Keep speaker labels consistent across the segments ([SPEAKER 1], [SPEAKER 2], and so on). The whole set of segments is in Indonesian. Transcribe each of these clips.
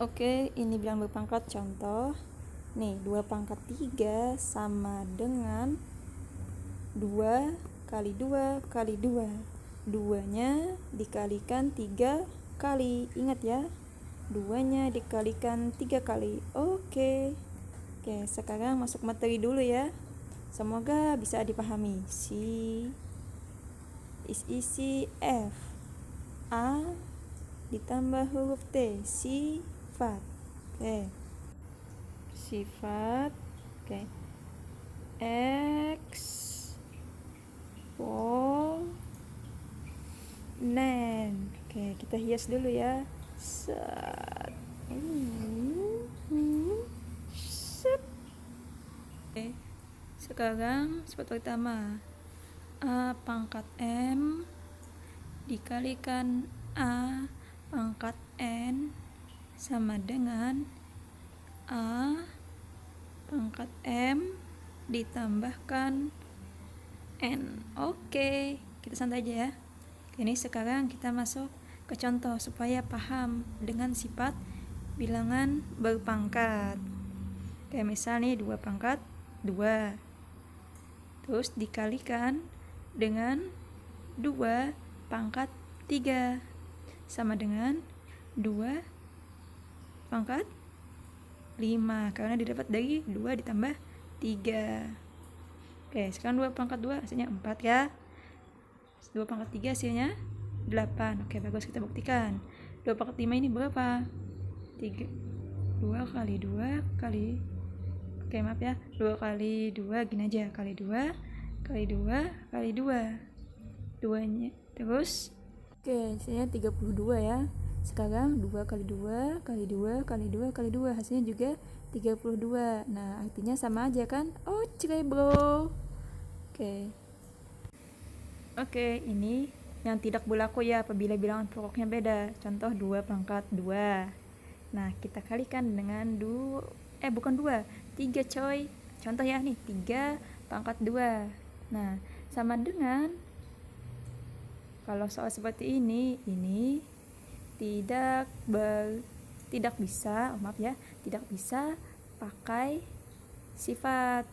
[SPEAKER 1] Oke, ini bilangan berpangkat contoh. Nih, 2 pangkat 3 sama dengan 2 kali 2 kali 2. 2-nya dikalikan 3 kali. Ingat ya, 2-nya dikalikan 3 kali. Oke, sekarang masuk materi dulu ya. Semoga bisa dipahami. Isi F. A ditambah huruf T, sifat. Sifat. Eksponen. Kita hias dulu ya. Set. Sekarang sifat pertama, A pangkat M dikalikan A pangkat N sama dengan A pangkat M ditambahkan N. Oke, kita santai aja ya. Ini sekarang kita masuk ke contoh supaya paham dengan sifat bilangan berpangkat. Kayak misal nih 2 pangkat 2, terus dikalikan dengan 2 pangkat 3 sama dengan 2 pangkat 5, karena didapat dari 2 ditambah 3. Sekarang 2 pangkat 2 hasilnya 4 ya. 2 pangkat 3 hasilnya 8. Bagus, kita buktikan. 2 pangkat 5 ini berapa? 2 kali 2 kali 2 kali 2 gini aja, kali 2 kali 2 kali 2. 2-nya terus hasilnya 32 ya. Sekarang 2 kali 2 kali 2 kali 2 kali 2 hasilnya juga 32. Nah, artinya sama aja kan? Bro. Oke, ini yang tidak berlaku ya apabila bilangan pokoknya beda. Contoh 2 pangkat 2. Nah, kita kalikan dengan 3 coy. Contoh ya nih, 3 pangkat 2. Nah, sama dengan, kalau soal seperti ini tidak bisa pakai sifat.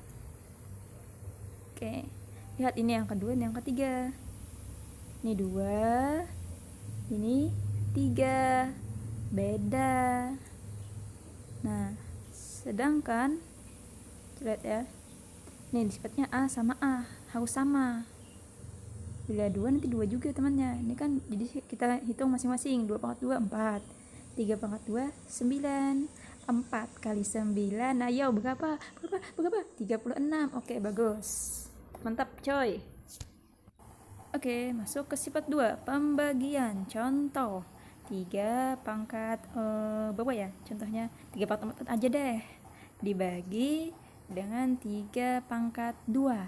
[SPEAKER 1] Lihat ini yang kedua, ini yang ketiga. Ini 2, ini 3. Beda. Nah, sedangkan lihat ya. Nih sifatnya A sama A, harus sama. Bila 2 nanti 2 juga temannya. Ini kan jadi kita hitung masing-masing. 2 pangkat 2 4, 3 pangkat 2 9, 4 kali 9. Nah, berapa? 36. Oke, bagus. Mantap, coy. Oke, masuk ke sifat 2, pembagian. Contoh 3 pangkat berapa ya? Contohnya 3 pangkat 4 aja deh. Dibagi dengan 3 pangkat 2.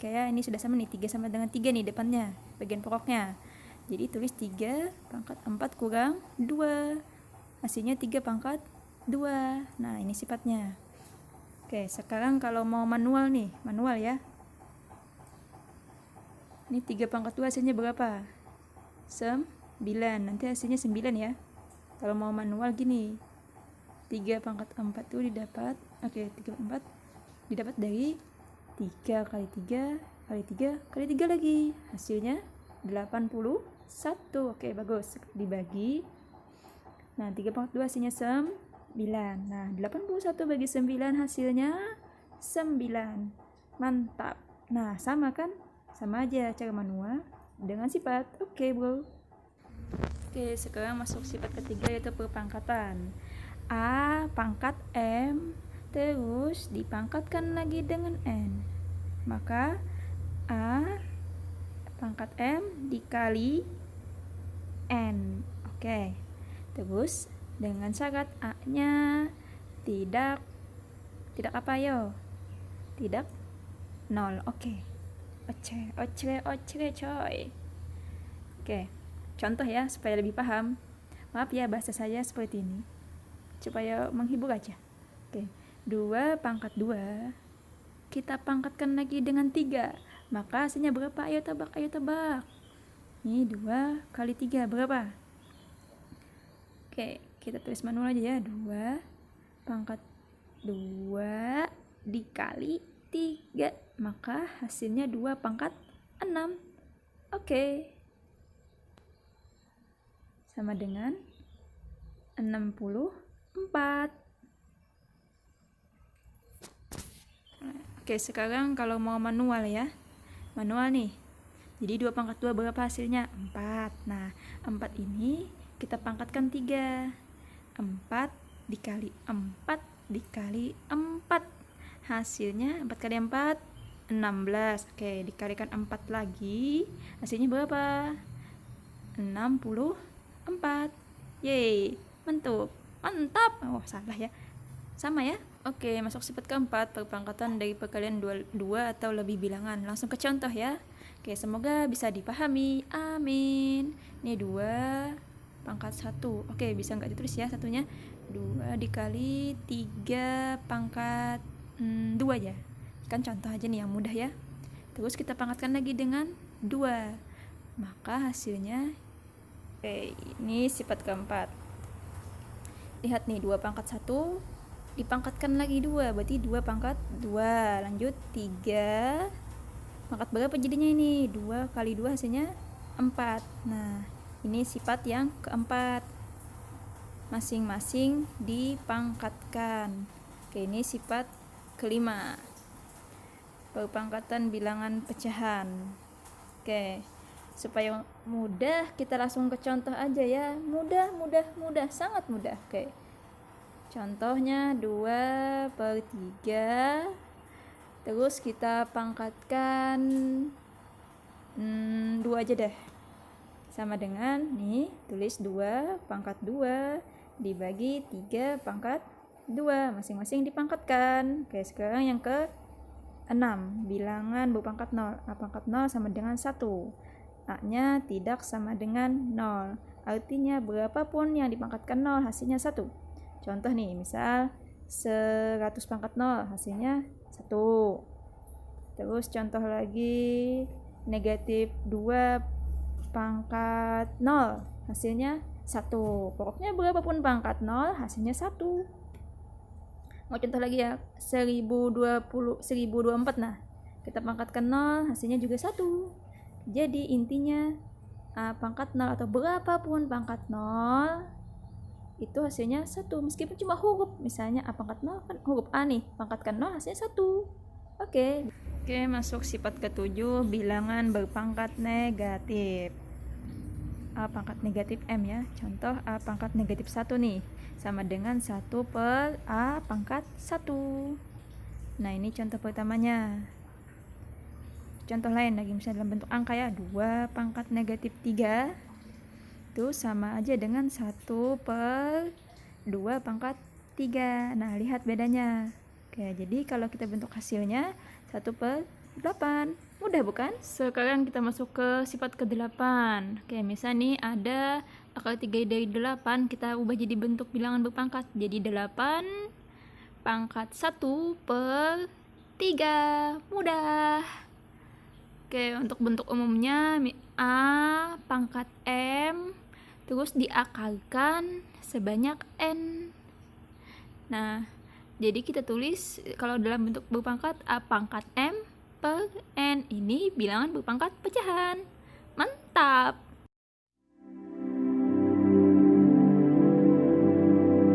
[SPEAKER 1] Kayak ini sudah sama nih, 3 sama dengan 3 nih depannya, bagian pokoknya. Jadi tulis 3 pangkat 4 kurang 2. Hasilnya 3 pangkat 2. Nah, ini sifatnya. Sekarang kalau mau manual nih, manual ya. Ini 3 pangkat 2 hasilnya berapa? 9. Nanti hasilnya 9 ya. Kalau mau manual gini, 3 pangkat 4 itu didapat 3 didapat dari 3 kali 3 kali 3 kali 3 lagi. Hasilnya 81. Oke, bagus. Dibagi. Nah, 3 pangkat 2 hasilnya 9. Nah, 81 bagi 9 hasilnya 9. Mantap. Nah, sama kan? Sama aja cara manual dengan sifat. Oke, bro. Sekarang masuk sifat ketiga, yaitu perpangkatan. A pangkat M terus dipangkatkan lagi dengan N. Maka A pangkat M dikali N. Terus dengan syarat A-nya tidak apa yo? Tidak 0. Oce coy. Contoh ya supaya lebih paham. Maaf ya bahasa saya seperti ini, supaya menghibur aja. 2 pangkat 2 kita pangkatkan lagi dengan 3. Maka hasilnya berapa? Ayo tebak. Ini 2 kali 3 berapa? kita tulis manual aja ya. 2 pangkat 2 dikali 3, maka hasilnya 2 pangkat 6. Oke. Sama dengan 64. Oke, sekarang kalau mau manual ya. Manual nih. Jadi 2 pangkat 2 berapa hasilnya? 4. Nah, 4 ini kita pangkatkan 3. 4 dikali 4 dikali 4. Hasilnya 4 kali 4, 16. Oke, dikalikan 4 lagi. Hasilnya berapa? 64. Yeay, mantap. Oh, salah ya. Sama ya. Oke, masuk sifat keempat, perpangkatan dari perkalian 2 atau lebih bilangan. Langsung ke contoh ya. Oke, semoga bisa dipahami. Amin. Ini 2 pangkat 1. Oke, bisa nggak ditulis ya satunya? 2 dikali 3 pangkat 2 aja. Kan contoh aja nih yang mudah ya. Terus kita pangkatkan lagi dengan 2. Maka hasilnya, oke, ini sifat keempat. Lihat nih, 2 pangkat 1 dipangkatkan lagi 2, berarti 2 pangkat 2. Lanjut 3 pangkat berapa jadinya ini? 2 kali 2 hasilnya 4. Nah, ini sifat yang keempat, masing-masing dipangkatkan. Oke, ini sifat kelima, perpangkatan bilangan pecahan. Oke, supaya mudah kita langsung ke contoh aja ya. Mudah, sangat mudah. Oke, contohnya 2/3. Terus kita pangkatkan 2 aja deh. Sama dengan nih, tulis 2 pangkat 2 dibagi 3 pangkat 2. Masing-masing dipangkatkan. Oke, sekarang yang ke 6, bilangan berpangkat 0. A pangkat 0 sama dengan 1. A-nya tidak sama dengan 0. Artinya berapapun yang dipangkatkan 0 hasilnya 1. Contoh nih, misal 100 pangkat 0 hasilnya 1. Terus contoh lagi, negatif 2 pangkat 0 hasilnya 1. Pokoknya berapapun pangkat 0 hasilnya 1. Mau contoh lagi ya, 1024. Nah, kita pangkatkan 0 hasilnya juga 1. Jadi intinya pangkat 0 atau berapapun pangkat 0 itu hasilnya 1, meskipun cuma huruf. Misalnya A pangkat 0 kan huruf A nih, pangkatkan 0 hasilnya 1. Oke, masuk sifat ke-7, bilangan berpangkat negatif. A pangkat negatif M ya. Contoh A pangkat negatif 1 nih, sama dengan 1 per A pangkat 1. Nah, ini contoh pertamanya. Contoh lain lagi, misalnya dalam bentuk angka ya, 2 pangkat negatif 3 itu sama aja dengan 1 per 2 pangkat 3. Nah, lihat bedanya. Oke, jadi kalau kita bentuk hasilnya 1 per 8. Mudah bukan? Sekarang kita masuk ke sifat ke-8. Oke, misal nih ada akar 3 dari 8, kita ubah jadi bentuk bilangan berpangkat. Jadi 8 pangkat 1 per 3. Mudah. Oke, untuk bentuk umumnya A pangkat M terus diakarkan sebanyak N. Nah, jadi kita tulis kalau dalam bentuk berpangkat A pangkat M per N. Ini bilangan berpangkat pecahan.